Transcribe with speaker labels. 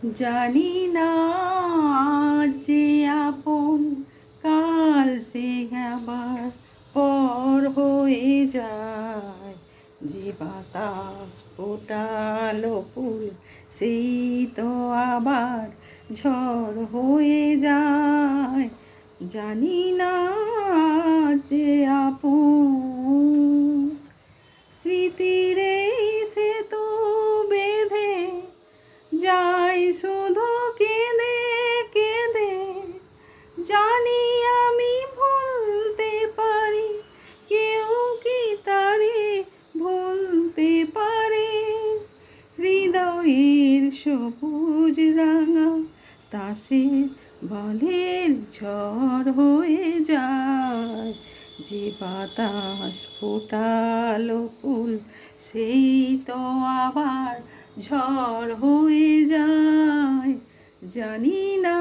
Speaker 1: জানি না যে আপন কাল সে আবার পর হয়ে যায়। যে বাতাস ফোটালো ফুল সেই তো আবার ঝড় হয়ে যায়। জানি না যে আপন স্মৃতির এই সেতু বেঁধে যাই শুধু কেঁদে কেঁদে। জানি আমি ভুলতে পারি, কেউ কি তারে ভুলতে পারে? হৃদয়ের সবুজ রাঙা তাসের বলের ঝড় হয়ে যায়। যে বাতাস ফোটালো ফুল সেই তো আবার ঝড় হয়ে যায়। জানি না